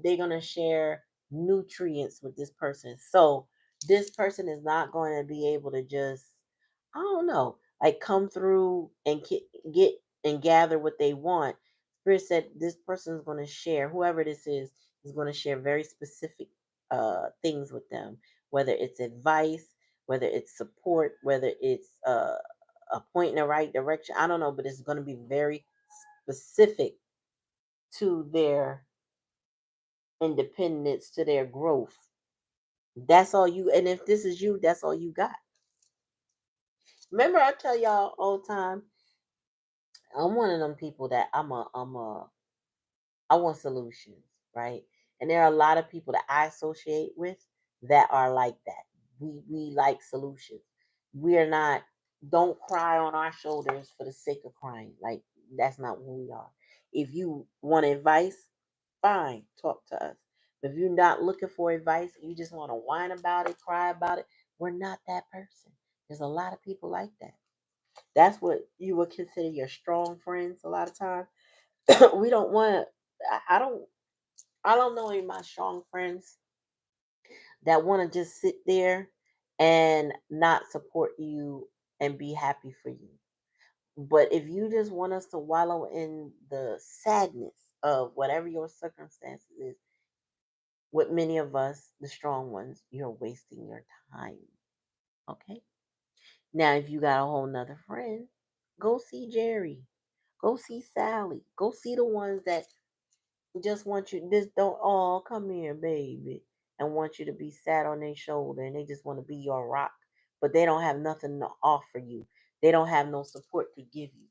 they're gonna share nutrients with this person. So this person is not going to be able to just, I don't know, like come through and get and gather what they want. Spirit said this person is going to share, whoever this is going to share very specific things with them, whether it's advice, whether it's support, whether it's a point in the right direction. I don't know, but it's going to be very specific to their independence, to their growth. That's all you, and if this is you, that's all you got. Remember, I tell y'all all the time, I'm one of them people that I want solutions, right? And there are a lot of people that I associate with that are like that. We like solutions. We are not, don't cry on our shoulders for the sake of crying. Like, that's not who we are. If you want advice, fine, talk to us. But if you're not looking for advice, you just want to whine about it, cry about it, we're not that person. There's a lot of people like that. That's what you would consider your strong friends a lot of times. We don't want to, I don't know any of my strong friends that want to just sit there and not support you and be happy for you. But if you just want us to wallow in the sadness of whatever your circumstances is, with many of us, the strong ones, you're wasting your time. Okay? Now, if you got a whole nother friend, go see Jerry. Go see Sally. Go see the ones that just want you, just don't, oh, come here, baby, and want you to be sat on their shoulder and they just want to be your rock, but they don't have nothing to offer you. They don't have no support to give you.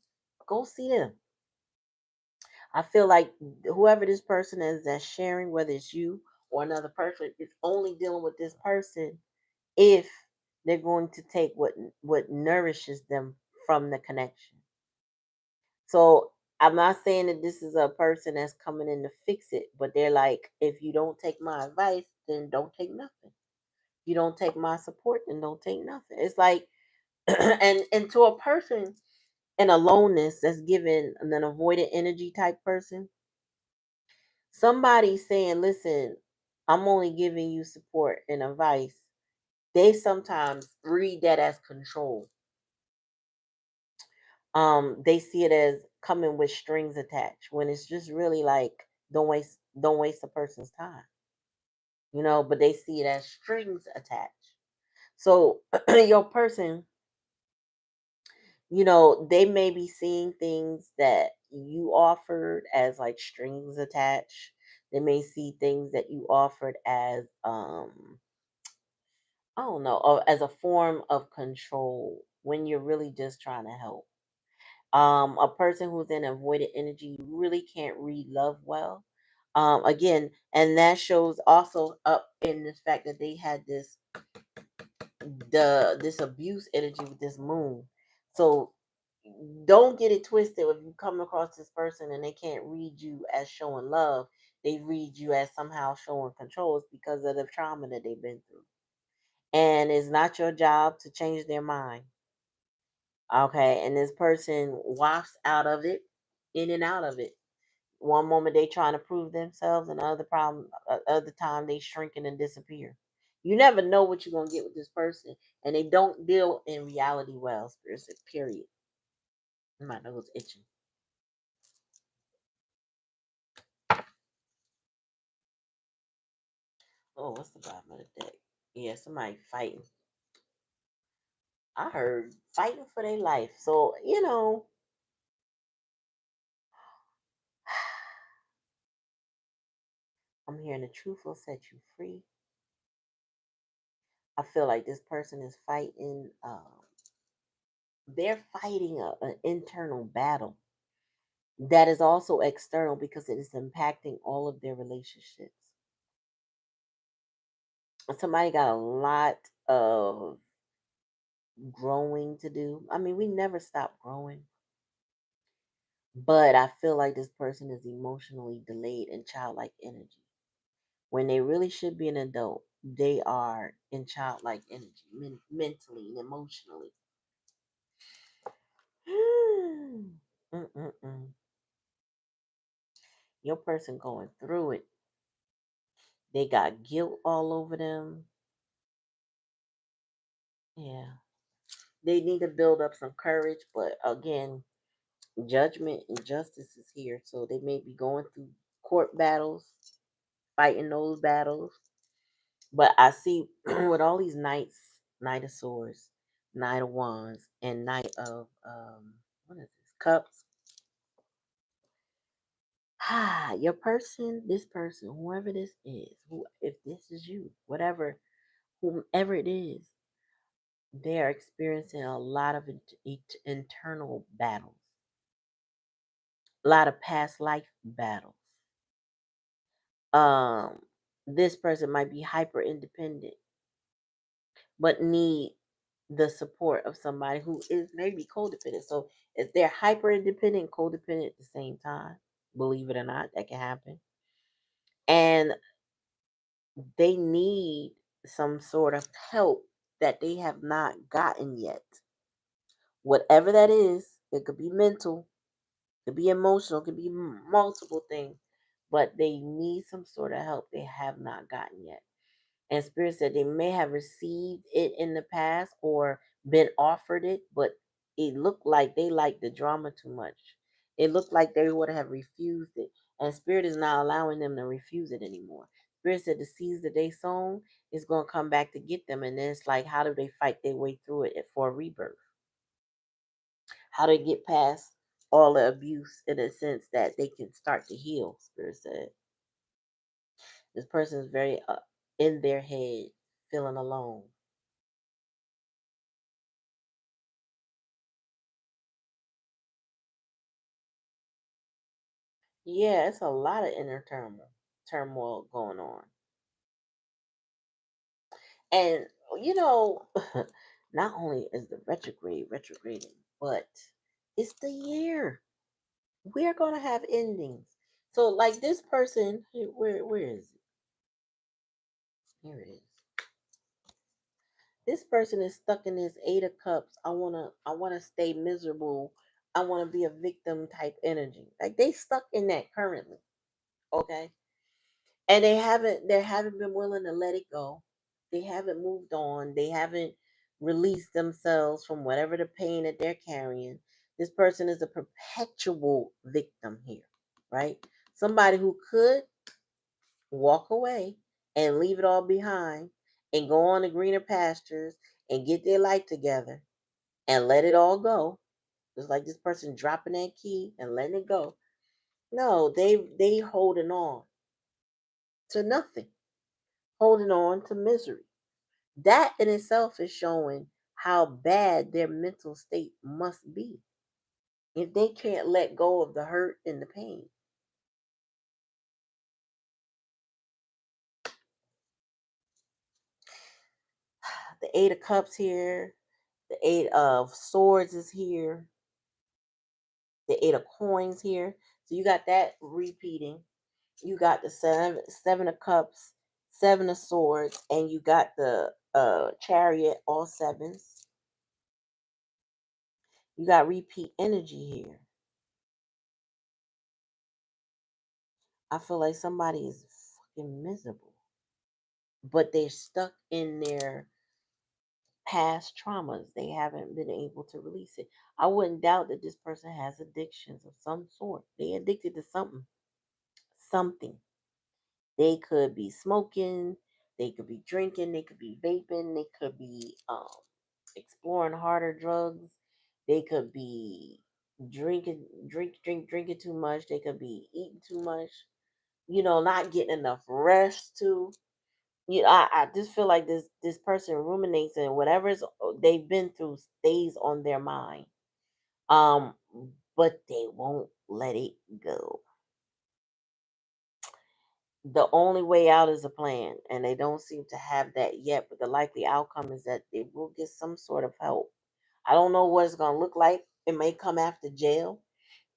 Go see them. I feel like whoever this person is that's sharing, whether it's you or another person, is only dealing with this person if they're going to take what nourishes them from the connection. So I'm not saying that this is a person that's coming in to fix it, but they're like, if you don't take my advice, then don't take nothing. If you don't take my support, then don't take nothing. It's like, and to a person in aloneness that's given an avoidant energy type person, somebody saying, listen, I'm only giving you support and advice, they sometimes read that as control. They see it as coming with strings attached when it's just really like, don't waste a person's time, but they see it as strings attached. So your person, they may be seeing things that you offered as like strings attached. They may see things that you offered as I don't know, as a form of control when you're really just trying to help. A person who's in avoided energy really can't read love well. Again, and that shows also up in the fact that they had this abuse energy with this moon. So don't get it twisted. If you come across this person and they can't read you as showing love, they read you as somehow showing control. It's because of the trauma that they've been through. And it's not your job to change their mind. Okay, and this person wafts out of it, in and out of it. One moment they trying to prove themselves, and other time they shrinking and disappear. You never know what you're gonna get with this person, and they don't deal in reality well. Spirit said, period. My nose itching. Oh, what's the bottom of the deck? Yeah, somebody fighting. I heard fighting for their life. So I'm hearing the truth will set you free. I feel like this person is fighting. They're fighting an internal battle. that is also external because it is impacting all of their relationships. Somebody got a lot of growing to do. I mean, we never stop growing, but I feel like this person is emotionally delayed in childlike energy. When they really should be an adult, they are in childlike energy, mentally and emotionally. Mm-mm-mm. Your person going through it. They got guilt all over them. Yeah. They need to build up some courage, but again, judgment and justice is here. So they may be going through court battles, fighting those battles. But I see with all these knights, Knight of Swords, Knight of Wands, and Knight of what is this? Cups. Ah, your person, this person, whoever this is, who if this is you, whatever, whomever it is, they are experiencing a lot of internal battles, a lot of past life battles. Um, this person might be hyper independent, but need the support of somebody who is maybe codependent. So if they're hyper independent, codependent at the same time, believe it or not, that can happen. And they need some sort of help that they have not gotten yet. Whatever that is, it could be mental, it could be emotional, it could be multiple things, but they need some sort of help they have not gotten yet. And Spirit said they may have received it in the past or been offered it, but it looked like they liked the drama too much. It looked like they would have refused it. And Spirit is not allowing them to refuse it anymore. Spirit said the seeds that they sown is going to come back to get them. And then it's like, how do they fight their way through it for a rebirth? How do they get past all the abuse in a sense that they can start to heal? Spirit said this person is very in their head, feeling alone. Yeah, it's a lot of inner turmoil going on. And not only is the retrograde retrograding, but it's the year. We're gonna have endings. So like this person, where is it? Here it is. This person is stuck in this eight of cups. I wanna stay miserable. I wanna be a victim type energy. Like they stuck in that currently. Okay. And they haven't been willing to let it go. They haven't moved on. They haven't released themselves from whatever the pain that they're carrying. This person is a perpetual victim here, right? Somebody who could walk away and leave it all behind and go on to greener pastures and get their life together and let it all go. Just like this person dropping that key and letting it go. No, they holding on to nothing, holding on to misery. That in itself is showing how bad their mental state must be if they can't let go of the hurt and the pain. The Eight of Cups here, the Eight of Swords is here, the Eight of Coins here. So you got that repeating. You got the seven of Cups, Seven of Swords, and you got the Chariot, all sevens. You got repeat energy here. I feel like somebody is fucking miserable, but they're stuck in their past traumas. They haven't been able to release it. I wouldn't doubt that this person has addictions of some sort. They addicted to something. Something. They could be smoking, they could be drinking, they could be vaping, they could be exploring harder drugs, they could be drinking too much, they could be eating too much, not getting enough rest too. I just feel like this person ruminates and whatever's they've been through stays on their mind. Um, but they won't let it go. The only way out is a plan, and they don't seem to have that yet. But the likely outcome is that they will get some sort of help. I don't know what it's going to look like. It may come after jail,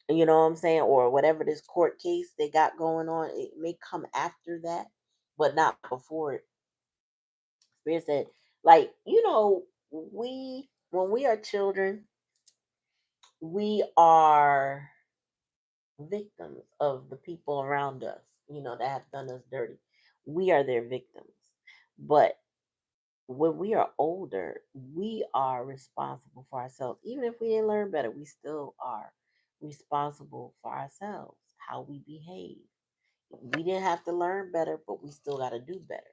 you know what I'm saying, or whatever this court case they got going on. It may come after that, but not before it. Spirit said, like, we when we are children, we are victims of the people around us, that have done us dirty. We are their victims. But when we are older, we are responsible for ourselves. Even if we didn't learn better, we still are responsible for ourselves, how we behave. We didn't have to learn better, but we still got to do better.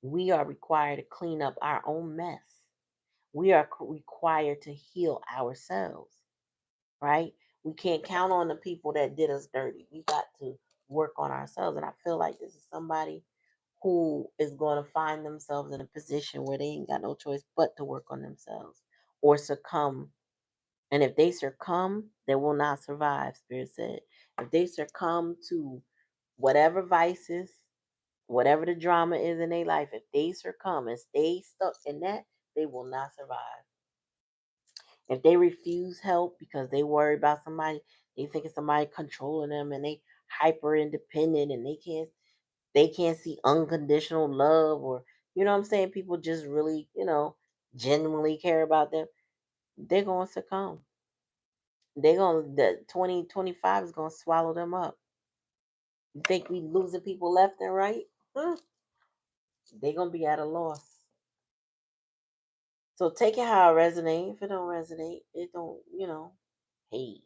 We are required to clean up our own mess. We are required to heal ourselves, right? We can't count on the people that did us dirty. We got to work on ourselves. And I feel like this is somebody who is going to find themselves in a position where they ain't got no choice but to work on themselves or succumb. And if they succumb, they will not survive, Spirit said. If they succumb to whatever vices, whatever the drama is in their life, if they succumb and stay stuck in that, they will not survive. If they refuse help because they worry about somebody, they think it's somebody controlling them, and they hyper independent, and they can't see unconditional love, or you know what I'm saying, people just really, genuinely care about them, they're gonna succumb. The 2025 is gonna swallow them up. You think we losing people left and right? They're gonna be at a loss. So take it how it resonates. If it don't resonate, it don't, hey.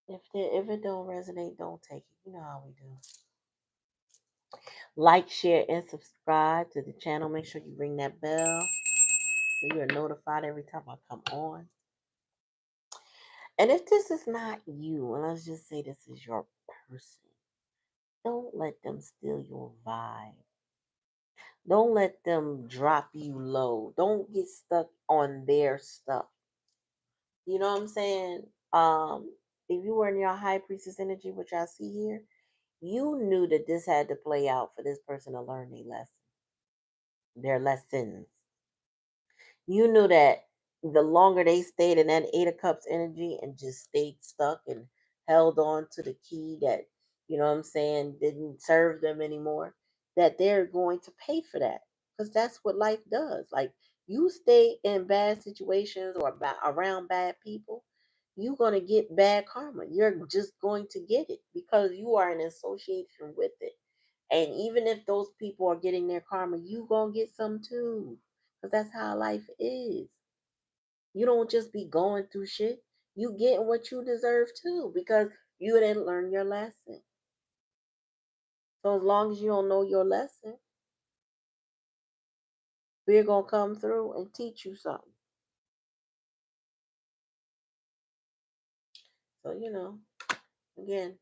If it don't resonate, don't take it. You know how we do. Like, share, and subscribe to the channel. Make sure you ring that bell so you're notified every time I come on. And if this is not you, and let's just say this is your person, don't let them steal your vibe. Don't let them drop you low. Don't get stuck on their stuff. You know what I'm saying? If you were in your high priestess energy, which I see here, you knew that this had to play out for this person to learn their lessons. You knew that the longer they stayed in that Eight of Cups energy and just stayed stuck and held on to the key that, you know what I'm saying, didn't serve them anymore, that they're going to pay for that. Because that's what life does. Like, you stay in bad situations or around bad people, you're going to get bad karma. You're just going to get it because you are in association with it. And even if those people are getting their karma, you going to get some too. Because that's how life is. You don't just be going through shit. You get what you deserve too. Because you didn't learn your lesson. So as long as you don't know your lesson, we're going to come through and teach you something. So, again,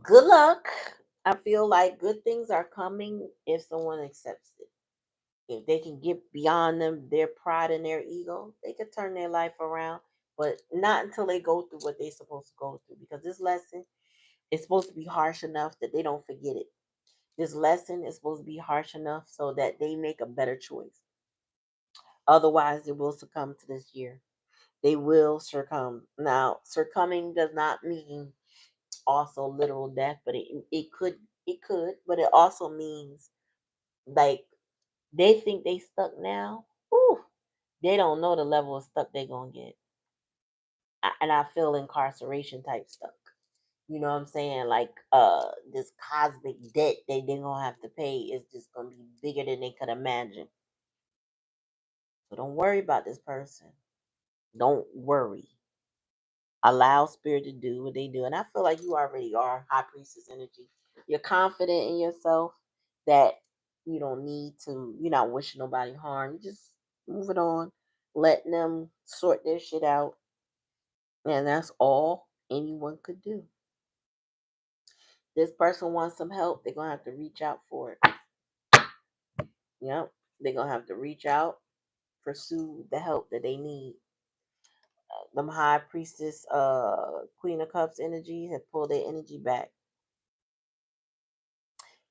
good luck. I feel like good things are coming if someone accepts it. If they can get beyond their pride and their ego, they can turn their life around. But not until they go through what they're supposed to go through. Because this lesson is supposed to be harsh enough that they don't forget it. This lesson is supposed to be harsh enough so that they make a better choice. Otherwise, they will succumb to this year. They will succumb. Now, succumbing does not mean also literal death, but it could, but it also means like they think they stuck now. Whew, they don't know the level of stuck they're gonna get. And I feel incarceration type stuck. You know what I'm saying? Like this cosmic debt they're gonna have to pay is just gonna be bigger than they could imagine. So don't worry about this person. Don't worry. Allow spirit to do what they do. And I feel like you already are high priestess energy. You're confident in yourself that you don't need to, you're not wishing nobody harm. You just move it on, letting them sort their shit out. And that's all anyone could do. This person wants some help, they're gonna have to reach out for it. Yep. They're gonna have to reach out, pursue the help that they need. Them high priestess, Queen of Cups energy have pulled their energy back,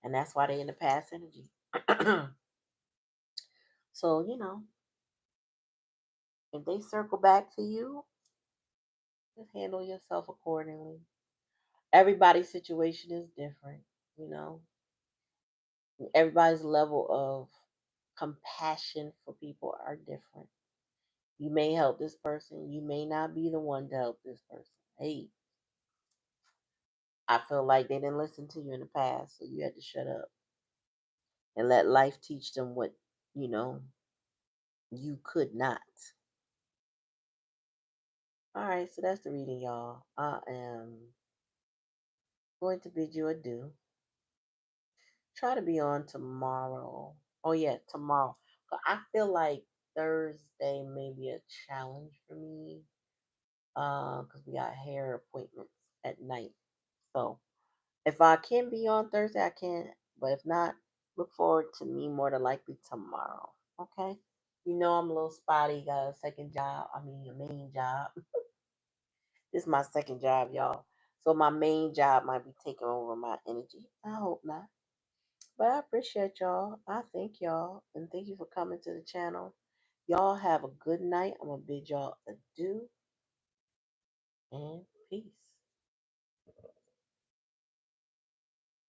and that's why they in the past energy. So if they circle back to you, just handle yourself accordingly. Everybody's situation is different, you know. Everybody's level of compassion for people are different. You may help this person, you may not be the one to help this person. Hey, I feel like they didn't listen to you in the past, so you had to shut up and let life teach them what, you know, you could not. All right, so that's the reading, y'all. I am going to bid you adieu. Try to be on tomorrow. Oh, yeah, tomorrow. But I feel like Thursday may be a challenge for me because we got hair appointments at night. So if I can be on Thursday, I can. But if not, look forward to me more than likely tomorrow. Okay? You know I'm a little spotty, got a second job. I mean, a main job. This is my second job, y'all. So my main job might be taking over my energy. I hope not. But I appreciate y'all. I thank y'all. And thank you for coming to the channel. Y'all have a good night. I'm going to bid y'all adieu and peace.